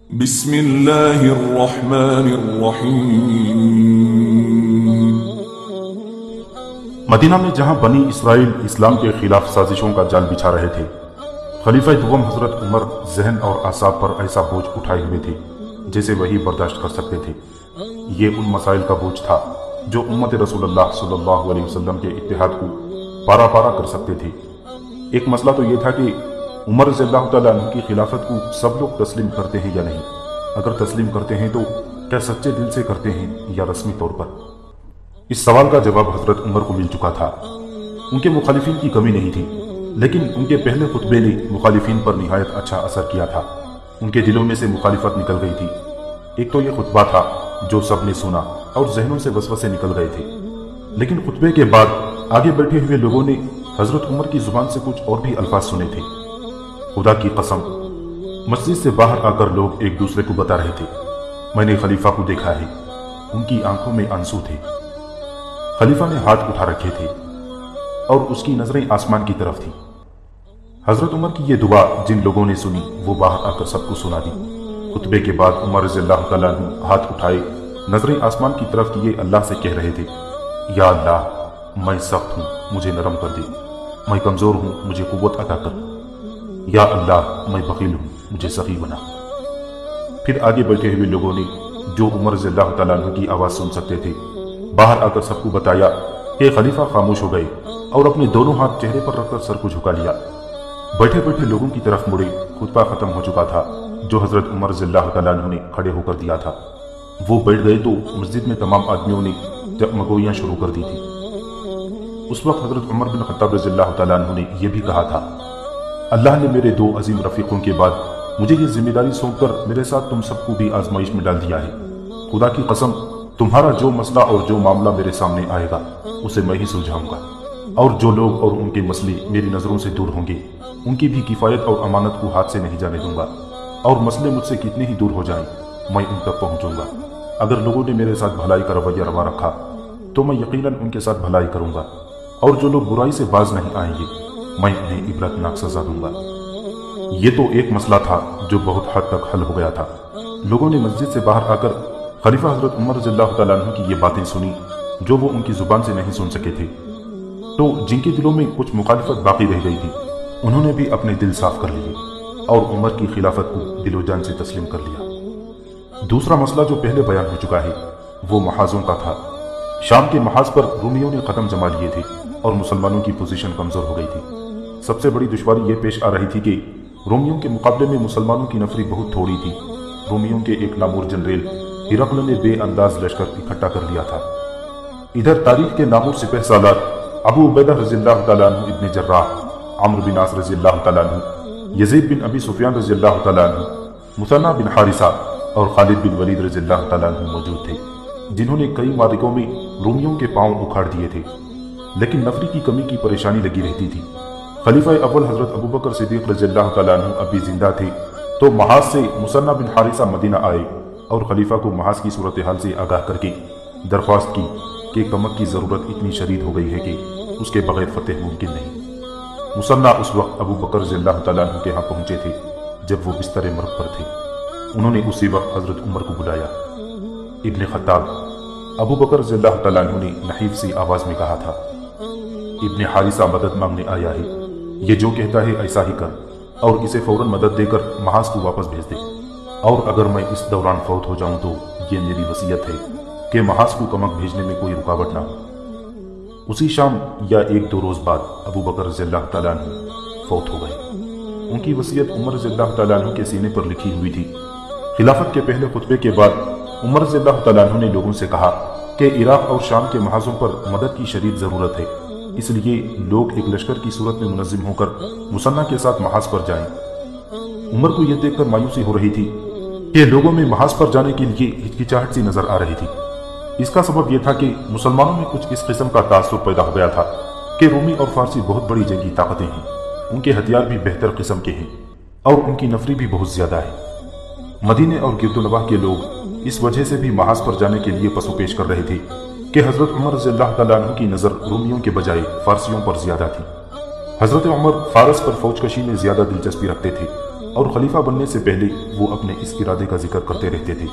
بسم اللہ الرحمن الرحیم۔ مدینہ میں جہاں بنی اسرائیل اسلام کے خلاف سازشوں کا جال بچھا رہے تھے، خلیفہ دوم حضرت عمر ذہن اور اعصاب پر ایسا بوجھ اٹھائے ہوئے تھے جیسے وہی برداشت کر سکتے تھے۔ یہ ان مسائل کا بوجھ تھا جو امت رسول اللہ صلی اللہ علیہ وسلم کے اتحاد کو پارا پارا کر سکتے تھے۔ ایک مسئلہ تو یہ تھا کہ عمر رضی اللہ تعالیٰ عنہ کی خلافت کو سب لوگ تسلیم کرتے ہیں یا نہیں، اگر تسلیم کرتے ہیں تو کیا سچے دل سے کرتے ہیں یا رسمی طور پر؟ اس سوال کا جواب حضرت عمر کو مل چکا تھا۔ ان کے مخالفین کی کمی نہیں تھی، لیکن ان کے پہلے خطبے نے مخالفین پر نہایت اچھا اثر کیا تھا۔ ان کے دلوں میں سے مخالفت نکل گئی تھی۔ ایک تو یہ خطبہ تھا جو سب نے سنا اور ذہنوں سے وسوسے نکل گئے تھے، لیکن خطبے کے بعد آگے بیٹھے ہوئے لوگوں نے حضرت عمر کی زبان سے کچھ اور بھی الفاظ سنے تھے۔ خدا کی قسم، مسجد سے باہر آ کر لوگ ایک دوسرے کو بتا رہے تھے، میں نے خلیفہ کو دیکھا ہے۔ ان کی آنکھوں میں آنسو تھے، خلیفہ نے ہاتھ اٹھا رکھے تھے اور اس کی نظریں آسمان کی طرف تھی۔ حضرت عمر کی یہ دعا جن لوگوں نے سنی وہ باہر آ کر سب کو سنا دی۔ خطبے کے بعد عمر رضی اللہ تعالیٰ عنہ ہاتھ اٹھائے، نظریں آسمان کی طرف کیے اللہ سے کہہ رہے تھے، یا اللہ، میں سخت ہوں، مجھے نرم کر دے، میں کمزور ہوں، مجھے قوت عطا کر، یا اللہ، میں بخیل ہوں، مجھے سخی بنا۔ پھر آگے بیٹھے ہوئے لوگوں نے جو عمر رضی اللہ تعالیٰ عنہ کی آواز سن سکتے تھے باہر آ کر سب کو بتایا کہ خلیفہ خاموش ہو گئے اور اپنے دونوں ہاتھ چہرے پر رکھ کر سر کو جھکا لیا۔ بیٹھے بیٹھے لوگوں کی طرف مڑے، خطبہ ختم ہو چکا تھا جو حضرت عمر رضی اللہ تعالیٰ عنہ نے کھڑے ہو کر دیا تھا۔ وہ بیٹھ گئے تو مسجد میں تمام آدمیوں نے جگمگوئیاں شروع کر دی تھی۔ اس وقت حضرت عمر بن خطاب رضی اللہ تعالیٰ عنہ نے یہ بھی کہا تھا، اللہ نے میرے دو عظیم رفیقوں کے بعد مجھے یہ ذمہ داری سونپ کر میرے ساتھ تم سب کو بھی آزمائش میں ڈال دیا ہے۔ خدا کی قسم، تمہارا جو مسئلہ اور جو معاملہ میرے سامنے آئے گا اسے میں ہی سلجھاؤں گا، اور جو لوگ اور ان کے مسئلے میری نظروں سے دور ہوں گے ان کی بھی کفایت اور امانت کو ہاتھ سے نہیں جانے دوں گا، اور مسئلے مجھ سے کتنے ہی دور ہو جائیں میں ان تک پہنچوں گا۔ اگر لوگوں نے میرے ساتھ بھلائی کا رویہ روا رکھا تو میں یقیناً ان کے ساتھ بھلائی کروں گا، اور جو لوگ برائی سے باز نہیں آئیں گے میں انہیں عبرتناک سزا دوں گا۔ یہ تو ایک مسئلہ تھا جو بہت حد تک حل ہو گیا تھا۔ لوگوں نے مسجد سے باہر آ کر خلیفہ حضرت عمر رضی اللہ تعالیٰ عنہ کی یہ باتیں سنی جو وہ ان کی زبان سے نہیں سن سکے تھے، تو جن کے دلوں میں کچھ مخالفت باقی رہ گئی تھی انہوں نے بھی اپنے دل صاف کر لیے اور عمر کی خلافت کو دل و جان سے تسلیم کر لیا۔ دوسرا مسئلہ جو پہلے بیان ہو چکا ہے وہ محاذوں کا تھا۔ شام کے محاذ پر رومیوں نے قدم جما لیے تھے اور مسلمانوں کی پوزیشن کمزور ہو گئی تھی۔ سب سے بڑی دشواری یہ پیش آ رہی تھی کہ رومیوں کے مقابلے میں مسلمانوں کی نفری بہت تھوڑی تھی۔ رومیوں کے ایک نامور جنرل ہرقل نے بے انداز لشکر اکٹھا کر لیا تھا۔ ادھر تاریخ کے نامور سپہ سالار ابو عبیدہ رضی اللہ تعالیٰ عنہ ابن جراح، عمرو بن عاص رضی اللہ تعالیٰ عنہ، یزید بن ابی سفیان رضی اللہ تعالیٰ عنہ، مثنہ بن حارثہ اور خالد بن ولید رضی اللہ تعالیٰ عنہ موجود تھے، جنہوں نے کئی معرکوں میں رومیوں کے پاؤں اکھاڑ دیے تھے، لیکن نفری کی کمی کی پریشانی لگی رہتی تھی۔ خلیفہ اول حضرت ابوبکر صدیق رضی اللہ تعالیٰ عنہ اب بھی زندہ تھے تو محاذ سے مثنہ بن حارثہ مدینہ آئے اور خلیفہ کو محاذ کی صورتحال سے آگاہ کر کے درخواست کی کہ کمک کی ضرورت اتنی شدید ہو گئی ہے کہ اس کے بغیر فتح ممکن نہیں۔ مثنہ اس وقت ابوبکر رضی اللہ تعالیٰ عنہ کے ہاں پہنچے تھے جب وہ بستر مرگ پر تھے۔ انہوں نے اسی وقت حضرت عمر کو بلایا۔ ابن خطاب، ابوبکر رضی اللہ تعالیٰ عنہ نے نحیف سی آواز میں کہا تھا، ابن حارثہ مدد مانگنے آیا ہے، یہ جو کہتا ہے ایسا ہی کر اور اسے فوراً مدد دے کر محاذ کو واپس بھیج دے، اور اگر میں اس دوران فوت ہو جاؤں تو یہ میری وصیت ہے کہ محاذ کو کمک بھیجنے میں کوئی رکاوٹ نہ ہو۔ اسی شام یا ایک دو روز بعد ابوبکر رضی اللہ تعالیٰ عنہ فوت ہو گئے۔ ان کی وصیت عمر رضی اللہ تعالیٰ عنہ کے سینے پر لکھی ہوئی تھی۔ خلافت کے پہلے خطبے کے بعد عمر رضی اللہ تعالیٰ عنہ نے لوگوں سے کہا کہ عراق اور شام کے محاذوں پر مدد کی شدید ضرورت ہے، اس لیے لوگ ایک لشکر کی صورت میں منظم ہو کر مثنہ کے ساتھ محاذ پر جائیں۔ عمر کو یہ دیکھ کر مایوسی ہو رہی تھی کہ لوگوں میں محاذ پر جانے کے لیے ہچکچاہٹ سی نظر آ رہی تھی۔ اس کا سبب یہ تھا کہ مسلمانوں میں کچھ اس قسم کا تاثر پیدا ہو گیا تھا کہ رومی اور فارسی بہت بڑی جنگی طاقتیں ہیں، ان کے ہتھیار بھی بہتر قسم کے ہیں اور ان کی نفری بھی بہت زیادہ ہے۔ مدینے اور گرد و نواح کے لوگ اس وجہ سے بھی محاذ پر جانے کے لیے پس و پیش کر رہے تھے کہ حضرت عمر رضی اللہ تعالیٰ عنہ کی نظر رومیوں کے بجائے فارسیوں پر زیادہ تھی۔ حضرت عمر فارس پر فوج کشی میں زیادہ دلچسپی رکھتے تھے اور خلیفہ بننے سے پہلے وہ اپنے اس ارادے کا ذکر کرتے رہتے تھے۔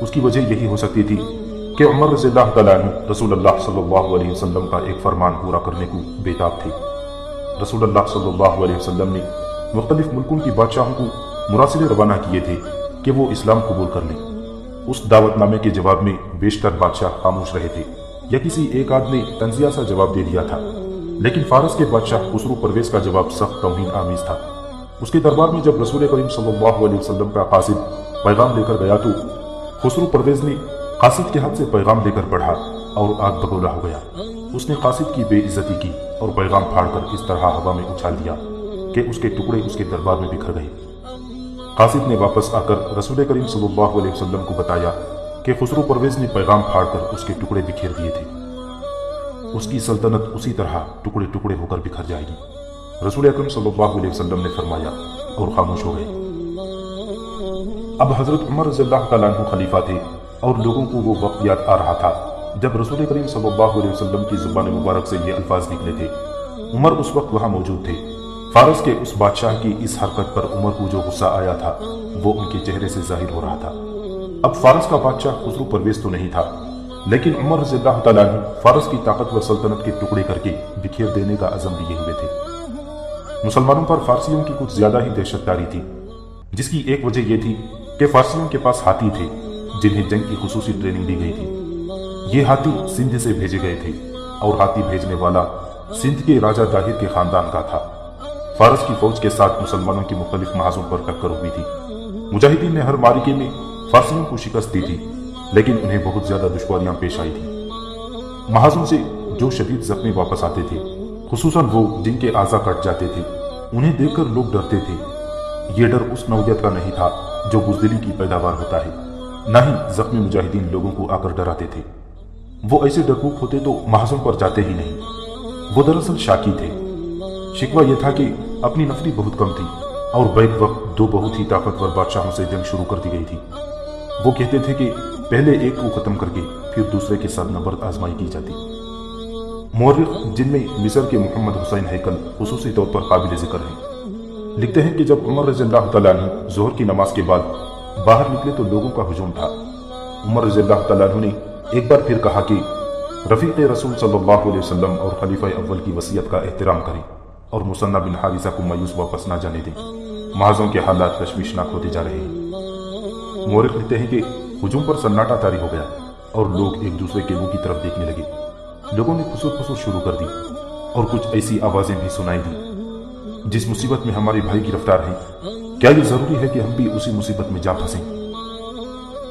اس کی وجہ یہی ہو سکتی تھی کہ عمر رضی اللہ تعالیٰ عنہ رسول اللہ صلی اللہ علیہ وسلم کا ایک فرمان پورا کرنے کو بے تاب تھے۔ رسول اللہ صلی اللہ علیہ وسلم نے مختلف ملکوں کی بادشاہوں کو مراسلے روانہ کیے تھے کہ وہ اسلام قبول کر لیں۔ اس دعوت نامے کے جواب میں بیشتر بادشاہ خاموش رہے تھے یا کسی ایک آدھ نے طنزیہ سا جواب دے دیا تھا، لیکن فارس کے بادشاہ خسرو پرویز کا جواب سخت توہین آمیز تھا۔ اس کے دربار میں جب رسول کریم صلی اللہ علیہ وسلم کا قاصد پیغام لے کر گیا تو خسرو پرویز نے قاصد کے ہاتھ سے پیغام لے کر پڑھا اور آگ بگولا ہو گیا۔ اس نے قاصد کی بے عزتی کی اور پیغام پھاڑ کر اس طرح ہوا میں اچھال دیا کہ اس کے ٹکڑے اس کے دربار میں بکھر گئے۔ قاصد نے واپس آ کر رسول کریم صلی اللہ علیہ وسلم کو بتایا کہ خسرو پرویز نے پیغام پھاڑ کر اس کے ٹکڑے بکھیر دیے تھے، اس کی سلطنت اسی طرح ٹکڑے ٹکڑے ہو کر بکھر جائے گی۔ رسول اکرم صلی اللہ علیہ وسلم نے فرمایا اور خاموش ہو گئے۔ اب حضرت عمر رضی اللہ تعالیٰ عنہ خلیفہ تھے اور لوگوں کو وہ وقت یاد آ رہا تھا جب رسول کریم صلی اللہ علیہ وسلم کی زبان مبارک سے یہ الفاظ نکلے تھے۔ عمر اس وقت وہاں موجود تھے۔ فارس کے اس بادشاہ کی اس حرکت پر عمر کو جو غصہ آیا تھا وہ ان کے چہرے سے ظاہر ہو رہا تھا۔ اب فارس کا بادشاہ خسرو پرویز تو نہیں تھا، لیکن عمر رضی اللہ تعالیٰ عنہ فارس کی طاقتور سلطنت کے ٹکڑے کر کے بکھیر دینے کا عزم لیے ہوئے تھے۔ مسلمانوں پر فارسیوں کی کچھ زیادہ ہی دہشت داری تھی، جس کی ایک وجہ یہ تھی کہ فارسیوں کے پاس ہاتھی تھے جنہیں جنگ کی خصوصی ٹریننگ دی گئی تھی۔ یہ ہاتھی سندھ سے بھیجے گئے تھے اور ہاتھی بھیجنے والا سندھ کے راجہ داہر کے خاندان کا تھا۔ فارس کی فوج کے ساتھ مسلمانوں کی مختلف محاذوں پر ٹکر ہوئی تھی۔ مجاہدین نے ہر معرکے میں فارسیوں کو شکست دی تھی، لیکن انہیں بہت زیادہ دشواریاں پیش آئی تھیں۔ محاذوں سے جو شدید زخمی واپس آتے تھے، خصوصاً وہ جن کے اعضاء کٹ جاتے تھے، انہیں دیکھ کر لوگ ڈرتے تھے۔ یہ ڈر اس نوعیت کا نہیں تھا جو بزدلی کی پیداوار ہوتا ہے، نہ ہی زخمی مجاہدین لوگوں کو آ کر ڈراتے تھے۔ وہ ایسے ڈرپوک ہوتے تو محاذوں پر جاتے ہی نہیں۔ وہ دراصل شاکی تھے۔ شکوہ یہ تھا کہ اپنی نفری بہت کم تھی اور بیک وقت دو بہت ہی طاقتور بادشاہوں سے جنگ شروع کر دی گئی تھی۔ وہ کہتے تھے کہ پہلے ایک کو ختم کر کے پھر دوسرے کے ساتھ نبرد آزمائی کی جاتی۔ مورخ جن میں مصر کے محمد حسین ہیکل خصوصی طور پر قابل ذکر ہیں، لکھتے ہیں کہ جب عمر رضی اللہ تعالیٰ عنہ ظہر کی نماز کے بعد باہر نکلے تو لوگوں کا ہجوم تھا۔ عمر رضی اللہ تعالیٰ عنہ نے ایک بار پھر کہا کہ رفیق رسول صلی اللہ علیہ وسلم اور خلیفہ اول کی وصیت کا احترام کریں اور مثنہ بن حارثہ کو مایوس واپس نہ جانے دیں۔ محاذوں کے حالات تشویشناک ہوتے جا رہے ہیں۔ مورخ لکھتے ہیں کہ ہجوم پر سناٹا طاری ہو گیا اور لوگ ایک دوسرے کے منہ کی طرف دیکھنے لگے۔ لوگوں نے خسور خسور شروع کر دی اور کچھ ایسی آوازیں بھی سنائی دی، جس مصیبت میں ہمارے بھائی گرفتار ہیں، کیا یہ ضروری ہے کہ ہم بھی اسی مصیبت میں جا پھنسیں؟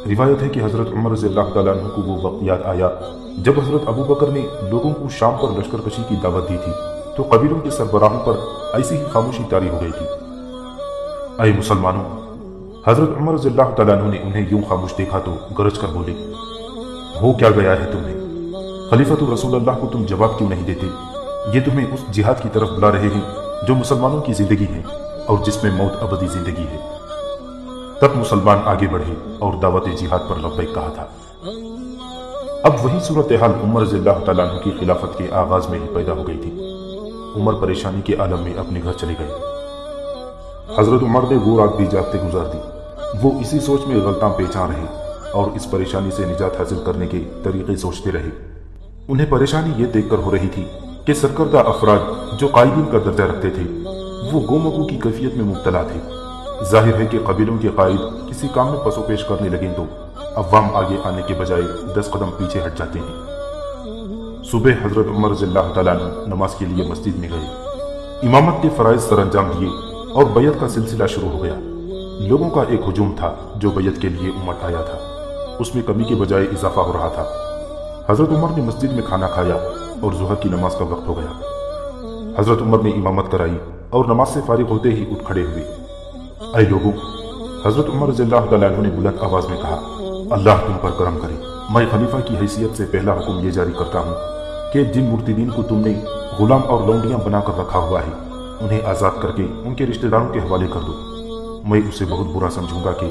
روایت ہے کہ حضرت عمر رضی اللہ تعالیٰ عنہ کو وہ وقت یاد آیا جب حضرت ابو بکر نے لوگوں کو شام پر لشکر کشی کی دعوت دی تھی تو قبیلوں کے سربراہوں پر ایسی ہی خاموشی طاری ہو گئی تھی۔ اے مسلمانوں، حضرت عمر رضی اللہ تعالیٰ عنہ نے انہیں یوں خاموش دیکھا تو گرج کر بولے، ہو کیا گیا ہے تمہیں؟ خلیفۃ رسول اللہ کو تم جواب کیوں نہیں دیتے؟ یہ تمہیں اس جہاد کی طرف بلا رہے ہیں جو مسلمانوں کی زندگی ہے اور جس میں موت ابدی زندگی ہے۔ تب مسلمان آگے بڑھے اور دعوت جہاد پر لبیک کہا تھا۔ اب وہی صورتحال عمر رضی اللہ تعالیٰ عنہ کی خلافت کے آغاز میں ہی پیدا ہو گئی تھی۔ عمر پریشانی کے عالم میں اپنے گھر چلے گئے۔ حضرت عمر نے وہ رات بھی جاگتے گزار دی۔ وہ اسی سوچ میں غلطاں پیچاں رہے اور اس پریشانی سے نجات حاصل کرنے کے طریقے سوچتے رہے۔ انہیں پریشانی یہ دیکھ کر ہو رہی تھی کہ سرکردہ افراد جو قائدین کا درجہ رکھتے تھے وہ گو مگو کی کیفیت میں مبتلا تھے۔ ظاہر ہے کہ قبیلوں کے قائد کسی کام میں پسو پیش کرنے لگیں تو عوام آگے آنے کے بجائے 10 قدم پیچھے ہٹ جاتے ہیں۔ صبح حضرت عمر رضی اللہ تعالیٰ عنہ نماز کے لیے مسجد میں گئے، امامت کے فرائض سر انجام دیے اور بیعت کا سلسلہ شروع ہو گیا۔ لوگوں کا ایک ہجوم تھا جو بیعت کے لیے امٹ آیا تھا، اس میں کمی کے بجائے اضافہ ہو رہا تھا۔ حضرت عمر نے مسجد میں کھانا کھایا اور ظہر کی نماز کا وقت ہو گیا۔ حضرت عمر نے امامت کرائی اور نماز سے فارغ ہوتے ہی اٹھ کھڑے ہوئے۔ اے لوگوں، حضرت عمر رضی اللہ تعالیٰ عنہ نے بلند آواز میں کہا، اللہ تم پر کرم کرے۔ میں خلیفہ کی حیثیت سے پہلا حکم یہ جاری کرتا ہوں کہ جن مرتدین کو تم نے غلام اور لونڈیاں بنا کر رکھا ہوا ہے انہیں آزاد کر کے ان کے رشتہ داروں کے حوالے کر دو۔ میں اسے بہت برا سمجھوں گا کہ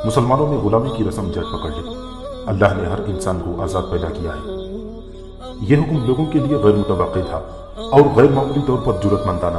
مسلمانوں میں غلامی کی رسم جٹ پکڑ لے۔ اللہ نے ہر انسان کو آزاد پیدا کیا ہے۔ یہ حکم لوگوں کے لیے غیر متوقع تھا اور غیر معمولی طور پر جرأت مندانہ۔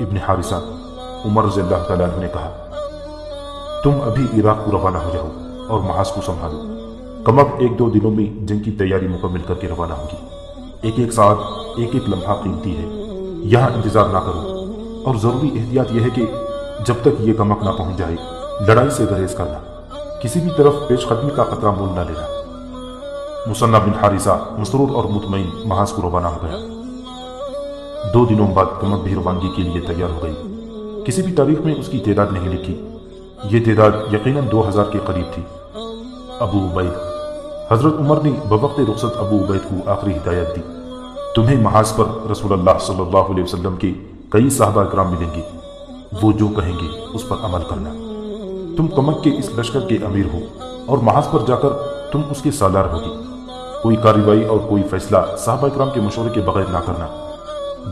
ابن حارثہ عمر رضی اللہ تعالیٰ عنہ نے کہا، تم ابھی عراق کو روانہ ہو جاؤ اور محاذ کو سنبھالو، کم اب 1-2 دنوں میں جنگ کی تیاری مکمل کر کے روانہ ہوگی۔ ایک ایک ساتھ ایک ایک لمحہ قیمتی ہے، یہاں انتظار نہ کرو، اور ضروری احتیاط یہ ہے کہ جب تک یہ کمک نہ پہنچ جائے لڑائی سے گریز کرنا، کسی بھی طرف پیش قدمی کا خطرہ مول نہ لینا۔ مثنى بن حارثہ مسرور اور مطمئن محاذ کو روانہ ہو گیا۔ 2 دنوں بعد کمک بھی روانگی کے لیے تیار ہو گئی۔ کسی بھی تاریخ میں اس کی تعداد نہیں لکھی، یہ تعداد یقیناً 2000 کے قریب تھی۔ ابو عبید، حضرت عمر نے بوقت رخصت ابو عبید کو آخری ہدایت دی، تمہیں محاذ پر رسول اللہ صلی اللہ علیہ وسلم کے کئی صحابہ کرام ملیں گے، وہ جو کہیں گے اس پر عمل کرنا۔ تم کمک کے اس لشکر کے امیر ہو اور محاذ پر جا کر تم اس کے سالار ہوگی۔ کوئی کارروائی اور کوئی فیصلہ صحابہ کرام کے مشورے کے بغیر نہ کرنا،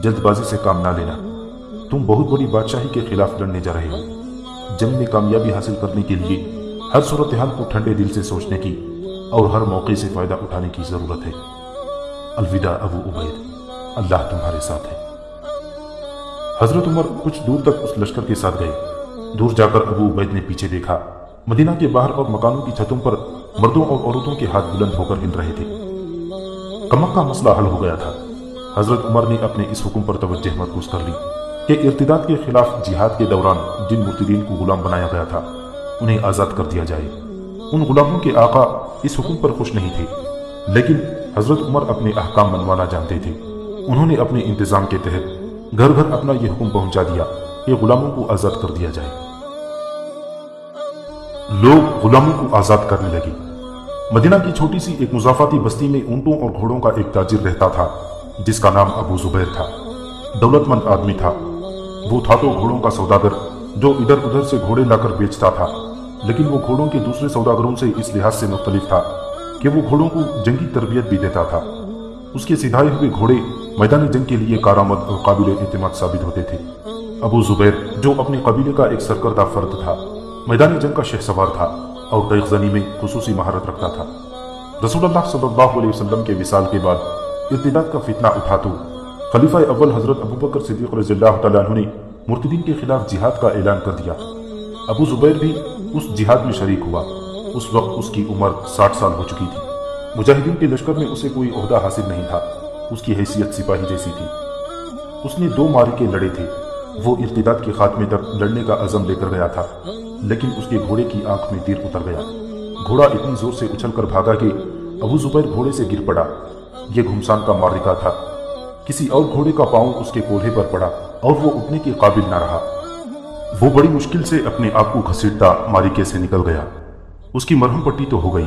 جلد بازی سے کام نہ لینا۔ تم بہت بڑی بادشاہی کے خلاف لڑنے جا رہے ہو، جنگ میں کامیابی حاصل کرنے کے لیے ہر صورتحال کو ٹھنڈے دل سے سوچنے کی اور ہر موقع سے فائدہ اٹھانے کی ضرورت ہے۔ الوداع ابو عبید، اللہ تمہارے ساتھ ہے۔ حضرت عمر کچھ دور تک اس لشکر کے ساتھ گئے۔ دور جا کر ابو عبید نے پیچھے دیکھا، مدینہ کے باہر اور مکانوں کی چھتوں پر مردوں اور عورتوں کے ہاتھ بلند ہو کر ہل رہے تھے۔ کمک کا مسئلہ حل ہو گیا تھا۔ حضرت عمر نے اپنے اس حکم پر توجہ مرکوز کر لی کہ ارتداد کے خلاف جہاد کے دوران جن مرتدین کو غلام بنایا گیا تھا انہیں آزاد کر دیا جائے۔ ان غلاموں کے آقا اس حکم پر خوش نہیں تھے، لیکن حضرت عمر اپنے احکام منوانا جانتے تھے۔ انہوں نے اپنے انتظام کے تحت گھر گھر اپنا یہ حکم پہنچا دیا کہ غلاموں کو آزاد کر دیا جائے۔ لوگ غلاموں کو آزاد کرنے لگے۔ مدینہ کی چھوٹی سی ایک مضافاتی بستی میں اونٹوں اور گھوڑوں کا ایک تاجر رہتا تھا جس کا نام ابو زبیر تھا۔ دولت مند آدمی تھا۔ وہ تھا تو گھوڑوں کا سوداگر جو ادھر ادھر سے گھوڑے لا کر بیچتا تھا، لیکن وہ گھوڑوں کے دوسرے سوداگروں سے اس لحاظ سے مختلف تھا کہ وہ گھوڑوں کو جنگی تربیت بھی دیتا تھا۔ اس کے سدھائے ہوئے گھوڑے میدان جنگ کے لیے کارآمد اور قابل اعتماد ثابت ہوتے تھے۔ ابو زبیر جو اپنے قبیلے کا ایک سرکردہ فرد تھا، میدان جنگ کا شہ سوار تھا اور قیق زنی میں خصوصی مہارت رکھتا تھا۔ رسول اللہ صلی اللہ علیہ وسلم کے وصال کے بعد ارتداد کا فتنہ اٹھا تو خلیفہ اول حضرت ابوبکر صدیق رضی اللہ تعالیٰ عنہ نے مرتدین کے خلاف جہاد کا اعلان کر دیا۔ ابو زبیر بھی اس جہاد میں شریک ہوا۔ اس وقت اس کی عمر 60 سال ہو چکی تھی۔ مجاہدین کے لشکر میں اسے کوئی عہدہ حاصل نہیں تھا، اس کی حیثیت سپاہی جیسی تھی۔ اس نے 2 معرکے لڑے تھے۔ وہ ارتداد کے خاتمے تک لڑنے کا عزم لے کر گیا تھا، لیکن اس کے گھوڑے کی آنکھ میں تیر اتر گیا۔ گھوڑا اتنی زور سے اچھل کر بھاگا کہ ابو زبیر گھوڑے سے گر پڑا۔ یہ گھمسان کا معرکہ تھا۔ کسی اور گھوڑے کا پاؤں اس کے کولہے پر پڑا اور وہ اٹھنے کے قابل نہ رہا۔ وہ بڑی مشکل سے اپنے آپ کو گھسیٹتا معرکے سے نکل گیا۔ اس کی مرہم پٹی تو ہو گئی،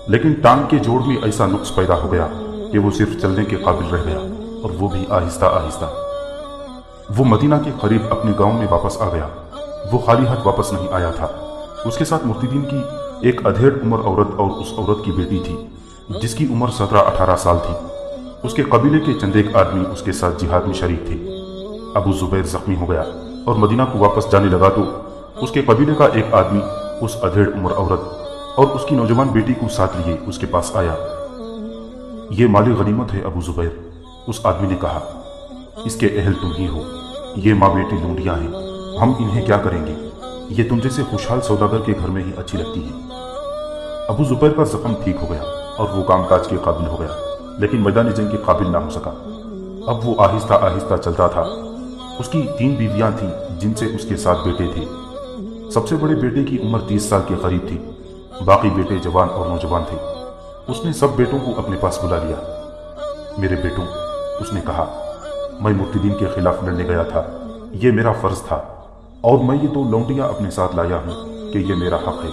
لیکن ٹانگ کے جوڑ میں ایسا نقص پیدا ہو گیا کہ وہ صرف چلنے کے قابل رہ گیا، اور وہ بھی آہستہ آہستہ۔ وہ مدینہ کے قریب اپنے گاؤں میں واپس آ گیا۔ وہ خالی ہاتھ واپس نہیں آیا تھا۔ اس کے ساتھ مرتدین کی ایک ادھیڑ عمر عورت اور اس عورت کی بیٹی تھی جس کی عمر 17-18 سال تھی۔ اس کے قبیلے کے چند ایک آدمی اس کے ساتھ جہاد میں شریک تھے۔ ابو زبیر زخمی ہو گیا اور مدینہ کو واپس جانے لگا تو اس کے قبیلے کا ایک آدمی اس ادھیڑ عمر عورت اور اس کی نوجوان بیٹی کو ساتھ لیے اس کے پاس آیا۔ یہ مال غنیمت ہے ابو زبیر، اس آدمی نے کہا، اس کے اہل تم ہی ہو۔ یہ ماں بیٹی لونڈیاں ہیں، ہم انہیں کیا کریں گے؟ یہ تم جیسے خوشحال سوداگر کے گھر میں ہی اچھی لگتی ہے۔ ابو زبیر کا زخم ٹھیک ہو گیا اور وہ کام کاج کے قابل ہو گیا، لیکن میدان جنگ کے قابل نہ ہو سکا۔ اب وہ آہستہ آہستہ چلتا تھا۔ اس کی 3 بیویاں تھیں جن سے اس کے 7 بیٹے تھے۔ سب سے بڑے بیٹے کی عمر 30 سال کے قریب تھی، باقی بیٹے جوان اور نوجوان تھے۔ اس نے سب بیٹوں کو اپنے پاس بلا لیا۔ میرے بیٹوں، اس نے کہا، میں مرتدین کے خلاف لڑنے گیا تھا، یہ میرا فرض تھا، اور میں یہ 2 لونڈیاں اپنے ساتھ لایا ہوں کہ یہ میرا حق ہے،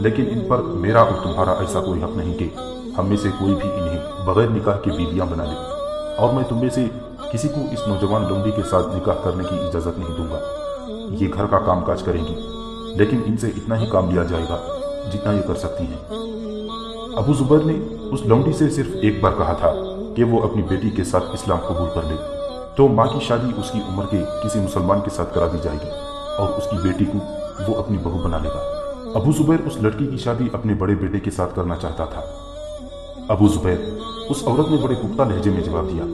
لیکن ان پر میرا اور تمہارا ایسا کوئی حق نہیں کہ ہم میں سے کوئی بھی انہیں بغیر نکاح کے بیویاں بنا لے، اور میں تم میں سے کسی کو اس نوجوان لونڈی کے ساتھ نکاح کرنے کی اجازت نہیں دوں گا۔ یہ گھر کا کام کاج کریں گی، لیکن ان سے اتنا ہی کام لیا جائے گا جتنا یہ کر سکتی ہیں۔ ابو زبیر نے اس لونڈی سے صرف ایک بار کہا تھا کہ وہ اپنی بیٹی کے ساتھ اسلام قبول کر لے تو ماں کی شادی اس کی عمر کے کسی مسلمان کے ساتھ کرا دی جائے گی، اور اس کی بیٹی کو وہ اپنی بہو بنا لے گا۔ ابو زبیر اس لڑکی کی شادی اپنے بڑے بیٹے کے ساتھ کرنا چاہتا تھا۔ ابو زبیر، اس عورت نے بڑے پختہ لہجے میں جواب دیا،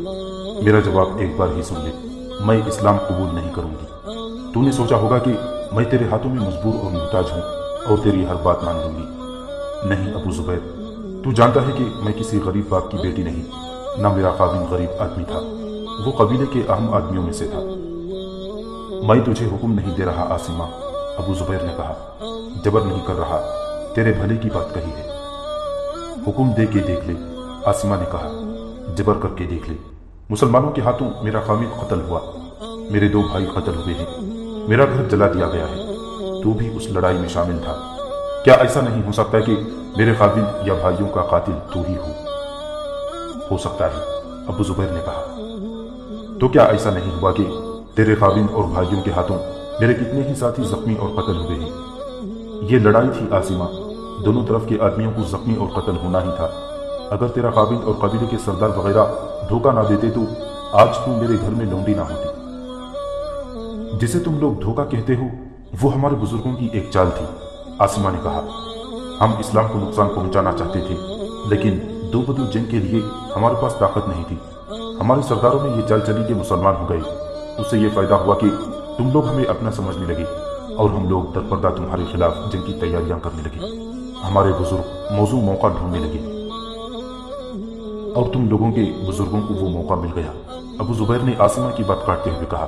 میرا جواب ایک بار ہی سن لے، میں اسلام قبول نہیں کروں گی۔ تو نے سوچا ہوگا کہ میں تیرے ہاتھوں میں مجبور اور محتاج ہوں اور تیری ہر بات مان لوں گی۔ نہیں ابو زبیر، تو جانتا ہے کہ میں کسی غریب باپ کی بیٹی نہیں، نہ میرا خاوند غریب آدمی تھا، وہ قبیلے کے اہم آدمیوں میں سے تھا۔ میں تجھے حکم نہیں دے رہا عاصمہ، ابو زبیر نے کہا، جبر نہیں کر رہا، تیرے بھلے کی بات کہی ہے۔ حکم دے کے دیکھ لے، عاصمہ نے کہا، جبر کر کے دیکھ لے۔ مسلمانوں کے ہاتھوں میرا خاوند قتل ہوا، میرے 2 بھائی قتل ہوئے ہیں، میرا گھر جلا دیا گیا ہے، تو بھی اس لڑائی میں شامل تھا۔ کیا ایسا نہیں ہو سکتا کہ میرے خاوند یا بھائیوں کا قاتل تو ہی ہو سکتا ہے، ابو زبیر نے کہا۔ تو کیا ایسا نہیں ہوا کہ تیرے خاوند اور بھائیوں کے ہاتھوں میرے کتنے ہی ساتھی زخمی اور قتل ہوئے ہیں؟ یہ لڑائی تھی عاصمہ، دونوں طرف کے آدمیوں کو زخمی اور قتل ہونا ہی تھا۔ اگر تیرا خاوند اور قبیلے کے سردار وغیرہ دھوکہ نہ دیتے تو آج تم میرے گھر میں لونڈی نہ ہوتی۔ جسے تم لوگ دھوکہ کہتے ہو وہ ہمارے بزرگوں کی ایک چال تھی، عاصمہ نے کہا۔ ہم اسلام کو نقصان پہنچانا چاہتے تھے، لیکن دو بدو جنگ کے لیے ہمارے پاس طاقت نہیں تھی۔ ہمارے سرداروں نے یہ چال چلی کہ مسلمان ہو گئے، اس سے یہ فائدہ ہوا کہ تم لوگ ہمیں اپنا سمجھنے لگے اور ہم لوگ درپردہ تمہارے خلاف جنگ کی تیاریاں کرنے لگے۔ ہمارے بزرگ موزوں موقع ڈھونڈنے لگے اور تم لوگوں کے بزرگوں کو وہ موقع مل گیا۔ ابو زبیر نے عاصمہ کی بات کاٹتے ہوئے کہا،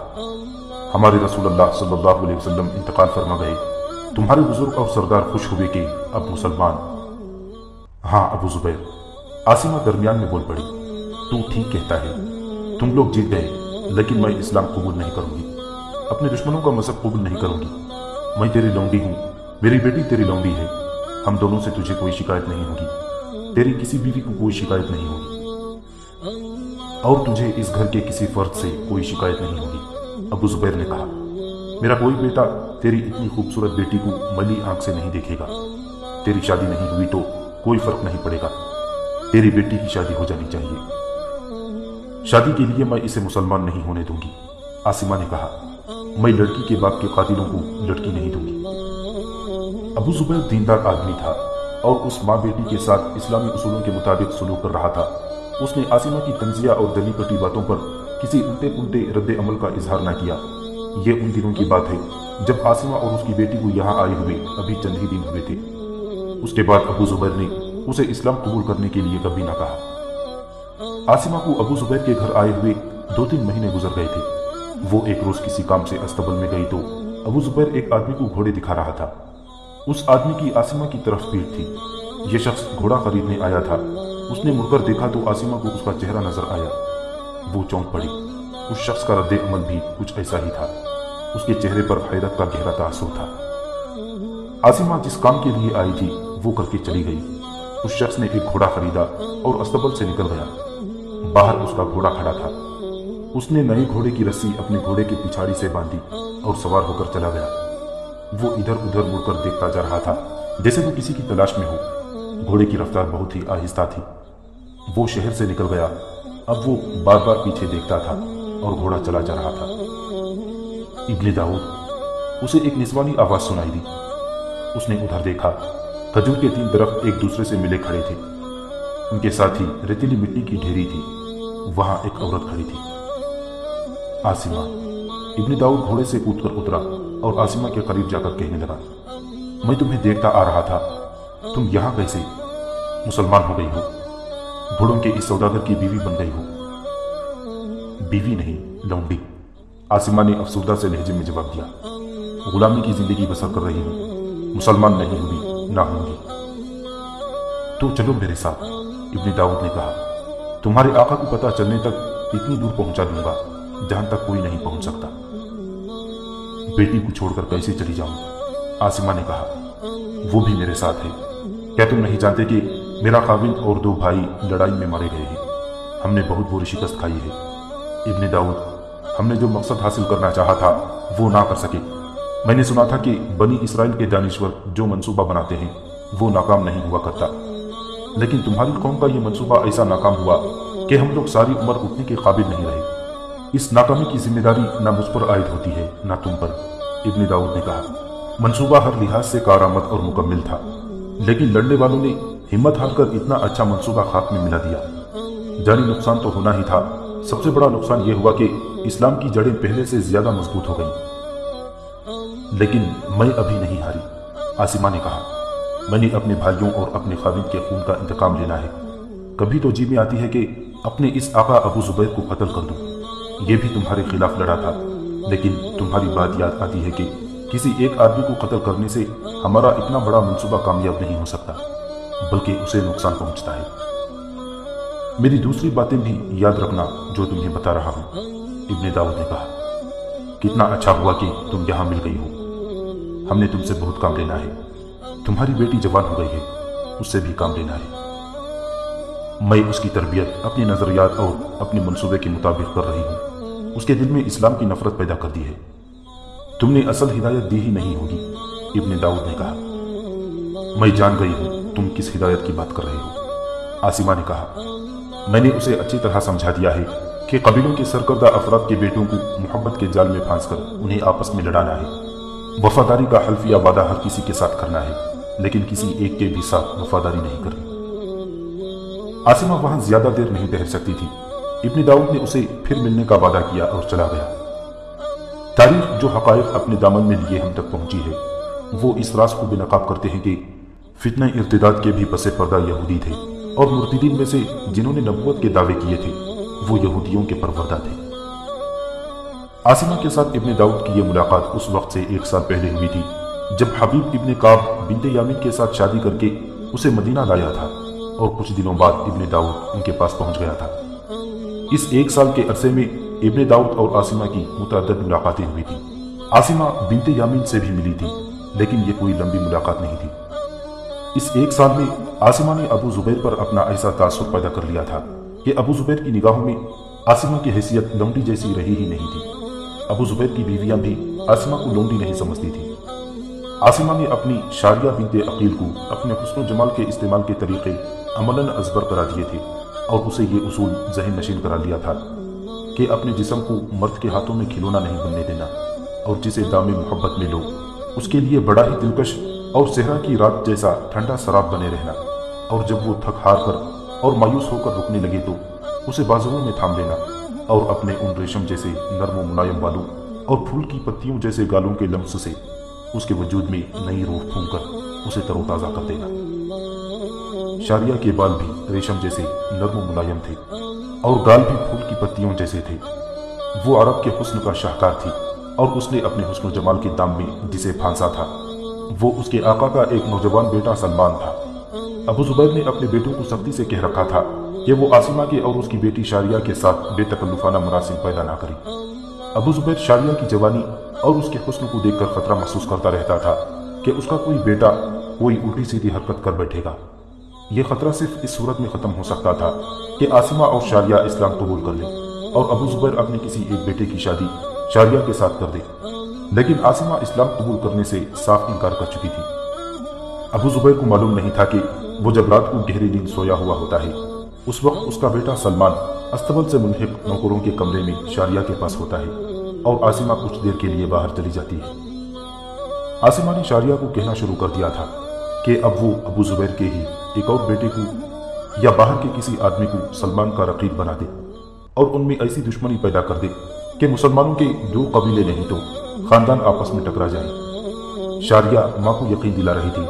ہمارے رسول اللہ صلی اللہ علیہ وسلم انتقال فرما گئے، تمہارے بزرگ اور سردار خوش ہوئے کہ اب مسلمان۔ ہاں ابو زبیر، عاصمہ درمیان میں بول پڑی، تو ٹھیک کہتا ہے، تم لوگ جیت گئے، لیکن میں اسلام قبول نہیں کروں گی، اپنے دشمنوں کا مذہب قبول نہیں کروں گی۔ میں تیری لونڈی ہوں، میری بیٹی تیری لونڈی ہے، ہم دونوں سے تجھے کوئی شکایت نہیں ہوگی، تیری کسی بیوی کو کوئی شکایت نہیں ہوگی، اور تجھے اس گھر کے کسی فرد سے کوئی شکایت نہیں ہوگی۔ ابو زبیر نے کہا، میرا کوئی بیٹا تیری اتنی خوبصورت بیٹی کو ملی آنکھ سے نہیں دیکھے گا، تیری شادی نہیں ہوئی تو کوئی فرق نہیں پڑے گا، تیری بیٹی کی شادی ہو جانی چاہیے۔ شادی کے لیے میں اسے مسلمان نہیں ہونے دوں گی، عاصمہ نے کہا، میں لڑکی کے باپ کے قاتلوں کو لڑکی نہیں دوں گی۔ ابو زبیر دیندار آدمی تھا اور اس ماں بیٹی کے ساتھ اسلامی اصولوں کے مطابق سلوک کر رہا تھا۔ اس نے عاصمہ کی تنزیہ اور گلی کٹی باتوں پر کسی الٹے پلٹے رد عمل کا اظہار نہ کیا۔ یہ ان دنوں کی بات ہے جب عاصمہ اور اس کی بیٹی کو یہاں آئے ہوئے ابھی چند ہی دن ہوئے تھے۔ اس کے بعد ابو زبیر نے اسے اسلام قبول کرنے کے لیے کبھی نہ کہا۔ عاصمہ کو ابو زبیر کے گھر آئے ہوئے 2-3 مہینے گزر گئے تھے۔ وہ ایک روز کسی کام سے استبل میں گئی تو ابو زبیر ایک آدمی کو گھوڑے دکھا رہا تھا۔ اس آدمی کی عاصمہ کی طرف پیٹھ تھی۔ یہ شخص گھوڑا خریدنے آیا تھا۔ اس نے مڑ کر دیکھا تو عاصمہ کو اس کا چہرہ نظر آیا۔ وہ چونک پڑی۔ اس شخص کا رد عمل بھی کچھ ایسا ہی تھا۔ اس کے چہرے پر حیرت کا گہرا تاثر تھا۔ عاصمہ جس کام کے لیے آئی تھی وہ کر کے چلی گئی۔ اس شخص نے ایک گھوڑا خریدا اور استبل سے نکل گیا۔ باہر اس کا گھوڑا کھڑا تھا۔ اس نے نئے گھوڑے کی رسی اپنے گھوڑے کی پچھاڑی سے باندھی اور سوار ہو کر چلا گیا۔ وہ ادھر ادھر مڑ کر دیکھتا جا رہا تھا جیسے وہ کسی کی تلاش میں ہو۔ گھوڑے کی رفتار بہت ہی آہستہ تھی۔ وہ شہر سے نکل گیا۔ اب وہ بار بار پیچھے دیکھتا تھا اور گھوڑا چلا جا رہا تھا۔ ابن داؤد، اسے ایک نسوانی آواز سنائی دی۔ اس نے ادھر دیکھا۔ کھجور کے 3 درخت ایک دوسرے سے ملے کھڑے تھے۔ ان کے ساتھ ہی ریتیلی مٹی کی ڈھیری تھی۔ وہاں ایک عورت کھڑی تھی۔ عاصمہ۔ ابن داؤد گھوڑے سے کود کر اترا اور عاصمہ کے قریب جا کر کہنے لگا، میں تمہیں دیکھتا آ رہا تھا، تم یہاں کیسے؟ مسلمان ہو گئی ہو، گھوڑوں کے اس سوداگر کی بیوی بن گئی ہو۔ بیوی نہیں، لونڈی، عاصمہ نے افسردہ سے لہجے میں جواب دیا۔ غلامی کی زندگی بسر کر رہی ہوں، مسلمان نہیں ہوئی، نہ ہوں گی۔ تو چلو میرے ساتھ، ابن داؤد نے کہا، تمہارے آقا کو پتہ چلنے تک اتنی دور پہنچا دوں گا جہاں تک کوئی نہیں پہنچ سکتا۔ بیٹی کو چھوڑ کر کیسے چلی جاؤں؟ عاصمہ نے کہا، وہ بھی میرے ساتھ ہے۔ کیا تم نہیں جانتے کہ میرا خاوند اور 2 بھائی لڑائی میں مارے گئے ہیں؟ ہم نے بہت بری شکست کھائی ہے۔ ابن داؤد، ہم نے جو مقصد حاصل کرنا چاہا تھا وہ نہ کر سکے۔ میں نے سنا تھا کہ بنی اسرائیل کے دانشور جو منصوبہ بناتے ہیں وہ ناکام نہیں ہوا کرتا، لیکن تمہاری قوم کا یہ منصوبہ ایسا ناکام ہوا کہ ہم لوگ ساری عمر اٹھنے کے قابل نہیں رہے۔ اس ناکامی کی ذمہ داری نہ مجھ پر عائد ہوتی ہے نہ تم پر، ابن داؤد نے کہا۔ منصوبہ ہر لحاظ سے کارآمد اور مکمل تھا، لیکن لڑنے والوں نے ہمت ہار کر اتنا اچھا منصوبہ خاک میں ملا دیا۔ جانی نقصان تو ہونا ہی تھا، سب سے بڑا نقصان یہ ہوا کہ اسلام کی جڑیں پہلے سے زیادہ مضبوط ہو گئیں۔ لیکن میں ابھی نہیں ہاری، عاصمہ نے کہا۔ میں نے اپنے بھائیوں اور اپنے خاوند کے خون کا انتقام لینا ہے۔ کبھی تو جی میں آتی ہے کہ اپنے اس آقا ابو زبیر کو قتل کر دوں۔ یہ بھی تمہارے خلاف لڑا تھا، لیکن تمہاری بات یاد آتی ہے کہ کسی ایک آدمی کو قتل کرنے سے ہمارا اتنا بڑا منصوبہ کامیاب نہیں ہو سکتا، بلکہ اسے نقصان پہنچتا ہے۔ میری دوسری باتیں بھی یاد رکھنا جو تمہیں بتا رہا ہوں، ابن داؤد نے کہا۔ کتنا اچھا ہوا کہ تم یہاں مل گئی ہو۔ ہم نے تم سے بہت کام لینا ہے۔ تمہاری بیٹی جوان ہو گئی ہے، اس سے بھی کام لینا ہے۔ میں اس کی تربیت اپنی نظریات اور اپنے منصوبے کے مطابق کر رہی ہوں۔ اس کے دل میں اسلام کی نفرت پیدا کر دی ہے۔ تم نے اصل ہدایت دی ہی نہیں ہوگی، ابن داؤد نے کہا۔ میں جان گئی ہوں تم کس ہدایت کی بات کر رہے ہو، عاصمہ نے کہا۔ میں نے اسے اچھی طرح سمجھا دیا ہے کہ قبیلوں کے سرکردہ افراد کے بیٹوں کو محبت کے جال میں پھانس کر انہیں آپس میں لڑانا ہے۔ وفاداری کا حلفیہ وعدہ ہر کسی کے ساتھ کرنا ہے، لیکن کسی ایک کے بھی ساتھ وفاداری نہیں کرنی۔ عاصمہ وہاں زیادہ دیر نہیں ٹھہر سکتی تھی۔ ابن داؤد نے اسے پھر ملنے کا وعدہ کیا اور چلا گیا۔ تاریخ جو حقائق اپنے دامن میں لیے ہم تک پہنچی ہے، وہ اس راز کو بے نقاب کرتے ہیں کہ فتنہ ارتداد کے بھی پس پردہ یہودی تھے، اور مرتدین میں سے جنہوں نے نبوت کے دعوے کیے تھے وہ یہودیوں کے پروردہ تھے۔ عاصمہ کے ساتھ ابن داؤد کی یہ ملاقات اس وقت سے 1 سال پہلے ہوئی تھی جب حبیب ابن کعب بنت یامین کے ساتھ شادی کر کے اسے مدینہ لایا تھا، اور کچھ دنوں بعد ابن داؤد ان کے پاس پہنچ گیا تھا۔ اس 1 سال کے عرصے میں ابن داؤد اور عاصمہ کی متعدد ملاقاتیں ہوئی تھیں۔ عاصمہ بنت یامین سے بھی ملی تھی، لیکن یہ کوئی لمبی ملاقات نہیں تھی۔ اس 1 سال میں عاصمہ نے ابو زبیر پر اپنا ایسا تاثر پیدا کر لیا تھا کہ ابو زبیر کی نگاہوں میں عاصمہ کی حیثیت لونڈی جیسی رہی ہی نہیں تھی۔ ابو زبیر کی بیویاں بھی عاصمہ کو لونڈی نہیں سمجھتی تھی۔ عاصمہ نے اپنی شاریہ بنت عقیل کو اپنے حسن و جمال کے استعمال کے طریقے عملاً ازبر کرا دیے تھے، اور اسے یہ اصول ذہن نشین کرا لیا تھا کہ اپنے جسم کو مرد کے ہاتھوں میں کھلونا نہیں بننے دینا، اور جسے دام محبت میں لو اس کے لیے بڑا ہی دلکش اور صحرا کی رات جیسا ٹھنڈا سراب بنے رہنا، اور جب وہ تھک ہار کر اور مایوس ہو کر رکنے لگے تو اسے بازوؤں میں تھام لینا، اور اپنے ان ریشم جیسے نرم و ملائم بالوں اور پھول کی پتیوں جیسے گالوں کے لمس سے اس کے وجود میں نئی روح پھونک کر اسے تر و تازہ کر دینا۔ شاریہ کے بال بھی ریشم جیسے نرم و ملائم تھے، اور گال بھی پھول کی پتیوں جیسے تھے۔ وہ عرب کے حسن کا شاہکار تھی، اور اس نے اپنے حسن و جمال کے دام میں جسے پھانسا تھا وہ اس کے آقا کا ایک نوجوان بیٹا سلمان تھا۔ ابو زبیر نے اپنے بیٹوں کو سختی سے کہہ رکھا تھا کہ وہ عاصمہ کے اور اس کی بیٹی شاریہ کے ساتھ بے تکلفانہ مراسم پیدا نہ کریں۔ ابو زبیر شاریہ کی جوانی اور اس کے حسن کو دیکھ کر خطرہ محسوس کرتا رہتا تھا کہ اس کا کوئی بیٹا کوئی الٹی سیدھی حرکت کر بیٹھے گا۔ یہ خطرہ صرف اس صورت میں ختم ہو سکتا تھا کہ عاصمہ اور شاریہ اسلام قبول کر لیں اور ابو زبیر اپنے کسی ایک بیٹے کی شادی شاریہ کے ساتھ کر دے، لیکن عاصمہ اسلام قبول کرنے سے صاف انکار کر چکی تھی۔ ابو زبیر کو معلوم نہیں تھا کہ وہ جب رات کو گہری نیند سویا ہوا ہوتا ہے اس وقت اس کا بیٹا سلمان استبل سے منحق نوکروں کے کمرے میں شاریہ کے پاس ہوتا ہے، اور عاصمہ کچھ دیر کے لیے باہر چلی جاتی ہے۔ عاصمہ نے شاریہ کو کہنا شروع کر دیا تھا کہ اب وہ ابو زبیر کے ہی ایک اور بیٹے کو یا باہر کے کسی آدمی کو سلمان کا رقیب بنا دے، اور ان میں ایسی دشمنی پیدا کر دے کہ مسلمانوں کے 2 قبیلے نہیں تو خاندان آپس میں ٹکرا جائیں۔ شاریہ ماں کو یقین دلا رہی تھی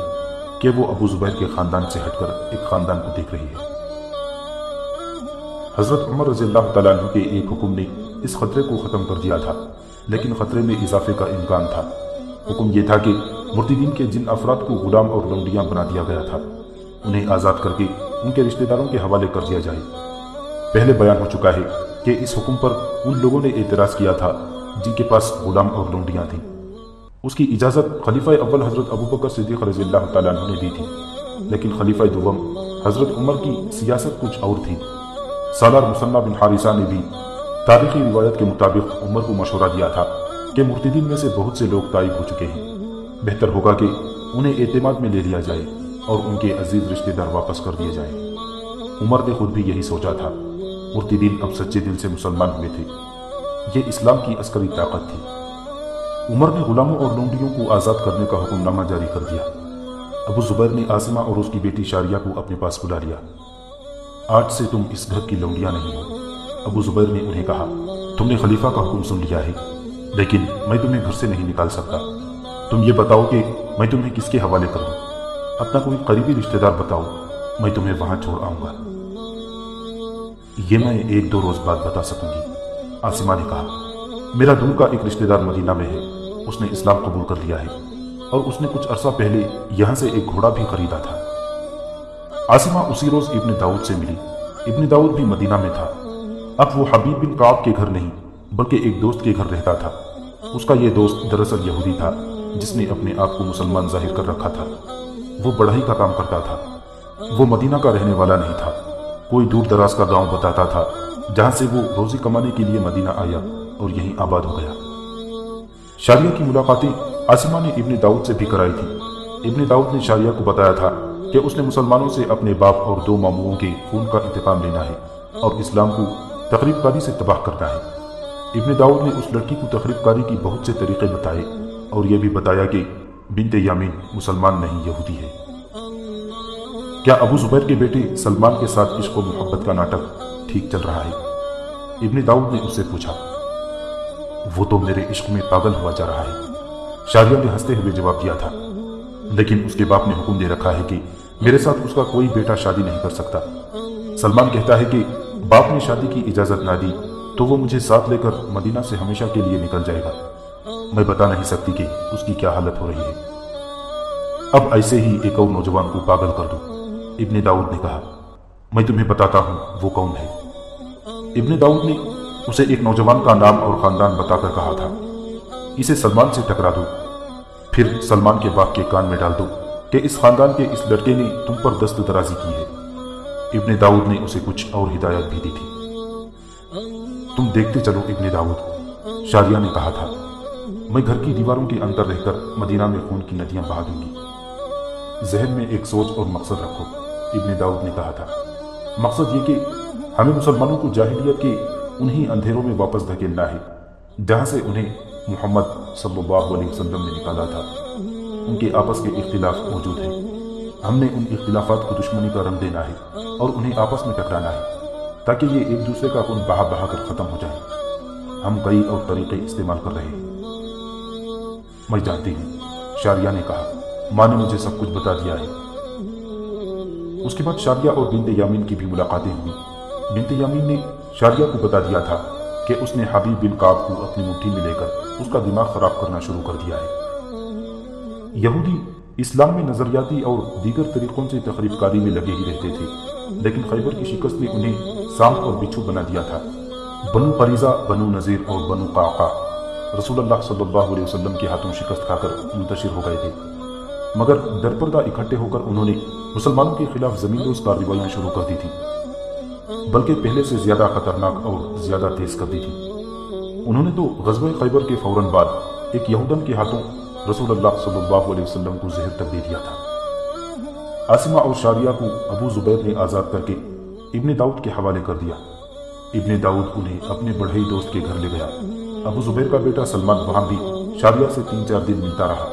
کہ وہ ابو زبیر کے خاندان سے ہٹ کر ایک خاندان کو دیکھ رہی ہے۔ حضرت عمر رضی اللہ تعالیٰ عنہ کے ایک حکم نے اس خطرے کو ختم کر دیا تھا، لیکن خطرے میں اضافے کا امکان تھا۔ حکم یہ تھا کہ مرتدین کے جن افراد کو غلام اور لونڈیاں بنا دیا گیا تھا انہیں آزاد کر کے ان کے رشتہ داروں کے حوالے کر دیا جائے۔ پہلے بیان ہو چکا ہے کہ اس حکم پر ان لوگوں نے اعتراض کیا تھا جن کے پاس غلام اور لونڈیاں تھیں۔ اس کی اجازت خلیفہ اول حضرت ابو بکر صدیق رضی اللہ تعالیٰ عنہ نے دی تھی، لیکن خلیفہ دوم حضرت عمر کی سیاست کچھ اور تھی۔ سالار مسنہ بن حارثہ نے بھی تاریخی روایت کے مطابق عمر کو مشورہ دیا تھا کہ مرتدین میں سے بہت سے لوگ تائب ہو چکے ہیں، بہتر ہوگا کہ انہیں اعتماد میں لے لیا جائے اور ان کے عزیز رشتہ دار واپس کر دیے جائیں۔ عمر نے خود بھی یہی سوچا تھا۔ مرتدین اب سچے دل سے مسلمان ہوئے تھے، یہ اسلام کی عسکری طاقت تھی۔ عمر نے غلاموں اور لونڈیوں کو آزاد کرنے کا حکم نامہ جاری کر دیا۔ ابو زبیر نے عاصمہ اور اس کی بیٹی شاریہ کو اپنے پاس بلا لیا۔ آج سے تم اس گھر کی لونڈیاں نہیں ہو، ابو زبیر نے انہیں کہا۔ تم نے خلیفہ کا حکم سن لیا ہے، لیکن میں تمہیں گھر سے نہیں نکال سکتا۔ تم یہ بتاؤ کہ میں تمہیں کس کے حوالے کر دوں؟ اپنا کوئی قریبی رشتہ دار بتاؤ، میں تمہیں وہاں چھوڑ آؤں گا۔ یہ میں 1-2 روز بعد بتا سکوں گی، عاصمہ نے کہا۔ میرا دور کا ایک رشتہ دار مدینہ میں ہے، اس نے اسلام قبول کر لیا ہے اور اس نے کچھ عرصہ پہلے یہاں سے ایک گھوڑا بھی خریدا تھا۔ عاصمہ اسی روز ابن داؤد سے ملی۔ ابن داؤد بھی مدینہ میں تھا۔ اب وہ حبیب بن کعب کے گھر نہیں بلکہ ایک دوست کے گھر رہتا تھا۔ اس کا یہ دوست دراصل یہودی تھا جس نے اپنے آپ کو مسلمان ظاہر کر رکھا تھا۔ وہ بڑھئی کا کام کرتا تھا۔ وہ مدینہ کا رہنے والا نہیں تھا، کوئی دور دراز کا گاؤں بتاتا تھا جہاں سے وہ روزی کمانے کے لیے مدینہ آیا اور یہیں آباد ہو گیا۔ شاریہ کی ملاقاتیں عاصمہ نے ابن داؤد سے بھی کرائی تھی۔ ابن داؤد نے شاریہ کو بتایا تھا کہ اس نے مسلمانوں سے اپنے باپ اور 2 ماموؤں کے خون کا انتقام لینا ہے اور اسلام کو تخریب کاری سے تباہ کرنا ہے۔ ابن داؤد نے اس لڑکی کو تخریب کاری کی بہت سے طریقے بتائے اور یہ بھی بتایا کہ بنت یامین مسلمان نہیں یہودی ہے۔ کیا ابو زبیر کے بیٹے سلمان کے ساتھ عشق و محبت کا ناٹک ٹھیک چل رہا ہے؟ ابن داؤد نے اس سے پوچھا۔ وہ تو میرے عشق میں پاگل ہوا جا رہا ہے، شاریہ نے ہنستے ہوئے جواب دیا تھا، لیکن اس کے باپ نے حکم دے رکھا ہے کہ میرے ساتھ اس کا کوئی بیٹا شادی نہیں کر سکتا۔ سلمان کہتا ہے کہ باپ نے شادی کی اجازت نہ دی تو وہ مجھے ساتھ لے کر مدینہ سے ہمیشہ کے لیے نکل جائے گا۔ میں بتا نہیں سکتی کہ اس کی کیا حالت ہو رہی ہے۔ اب ایسے ہی ایک اور نوجوان کو پاگل کر دوں، ابن داؤد نے کہا۔ میں تمہیں بتاتا ہوں وہ کون ہے۔ ابن داؤد نے اسے ایک نوجوان کا نام اور خاندان بتا کر کہا تھا، اسے سلمان سے ٹکرا دو، پھر سلمان کے باپ کے کان میں ڈال دو کہ اس خاندان کے اس لڑکے نے تم پر دست درازی کی ہے۔ ابن داؤد نے اسے کچھ اور ہدایت بھی دی تھی۔ تم دیکھتے چلو ابن داؤد، شاریہ نے کہا تھا، میں گھر کی دیواروں کے اندر رہ کر مدینہ میں خون کی ندیاں بہا دوں گی۔ ذہن میں ایک سوچ اور مقصد رکھو، ابن داؤد نے کہا تھا۔ مقصد یہ کہ ہمیں مسلمانوں کو جاہلیت کے انہی اندھیروں میں واپس دھکیلنا ہے جہاں سے انہیں محمد صلی اللہ علیہ وسلم نے نکالا تھا۔ ان کے آپس کے اختلاف موجود ہیں، ہم نے ان اختلافات کو دشمنی کا رنگ دینا ہے اور انہیں آپس میں ٹکرانا ہے تاکہ یہ ایک دوسرے کا خون بہا بہا کر ختم ہو جائے۔ ہم کئی اور طریقے استعمال کر رہے ہیں۔ میں جانتی ہوں، شاریہ نے کہا، ماں نے مجھے سب کچھ بتا دیا ہے۔ اس کے بعد شاریہ اور بنت یامین کی بھی ملاقاتیں ہوئی۔ بنت یامین نے شاریہ کو بتا دیا تھا کہ اس نے حبیب بن کعب کو اپنی مٹھی میں لے کر اس کا دماغ خراب کرنا شروع کر دیا ہے۔ یہودی اسلام میں نظریاتی اور دیگر طریقوں سے تخریب کاری میں لگے ہی رہتے تھے، لیکن خیبر کی شکست نے انہیں سانپ اور بچھو بنا دیا تھا۔ بنو قریظہ، بنو نذیر اور بنو قعقاع رسول اللہ صلی اللہ علیہ وسلم کے ہاتھوں شکست کھا کر منتشر ہو گئے تھے، مگر درپردہ اکٹھے ہو کر انہوں نے مسلمانوں کے خلاف زمین دوز کارروائیاں شروع کر دی تھی، بلکہ پہلے سے زیادہ خطرناک اور زیادہ تیز کر دی تھی۔ انہوں نے تو غزوہ خیبر کے فوراً بعد ایک یہودن کے ہاتھوں رسول اللہ صلی اللہ علیہ وسلم کو زہر تک دے دیا تھا۔ عاصمہ اور شاریہ کو ابو زبیر نے آزاد کر کے ابن داؤد کے حوالے کر دیا۔ ابن داؤد انہیں اپنے بڑھئی دوست کے گھر لے گیا۔ ابو زبیر کا بیٹا سلمان وہاں بھی شاریہ سے 3-4 دن ملتا رہا۔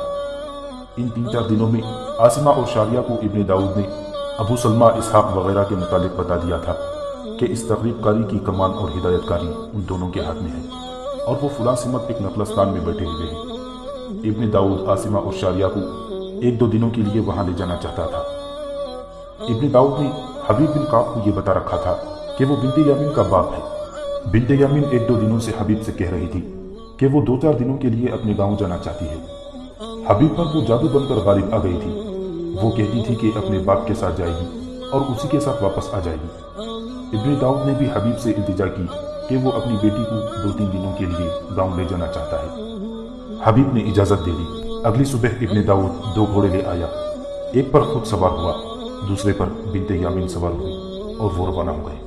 ان 3-4 دنوں میں عاصمہ اور شاریہ کو ابن داؤد نے ابو سلمہ، اسحاق وغیرہ کے متعلق بتا دیا تھا کہ اس تخریب کاری کی کمان اور ہدایت کاری ان دونوں کے ہاتھ میں ہے اور وہ فلاں سمت ایک نخلستان میں بیٹھے ہوئے ہیں۔ ابن داؤد عاصمہ اور شاریہ کو 1-2 دنوں کے لیے وہاں لے جانا چاہتا تھا۔ ابن داؤد نے حبیب بن کعب کو یہ بتا رکھا تھا کہ وہ بنت یامین کا باپ ہے۔ بنت یامین 1-2 دنوں سے حبیب سے کہہ رہی تھی کہ وہ 2-4 دنوں کے لیے اپنے گاؤں جانا چاہتی ہے۔ حبیب پر وہ جادو بن کر غالب آ گئی تھی۔ وہ کہتی تھی کہ اپنے باپ کے ساتھ جائے گی اور اسی کے ساتھ واپس آ جائے گی۔ ابن داؤد نے بھی حبیب سے التجا کی کہ وہ اپنی بیٹی کو 2-3 دنوں کے لیے گاؤں لے جانا چاہتا ہے۔ حبیب نے اجازت دے دی۔ اگلی صبح ابن داؤد 2 گھوڑے لے آیا، ایک پر خود سوار ہوا، دوسرے پر بنت یامین سوار ہوئی اور وہ روانہ ہو گئے۔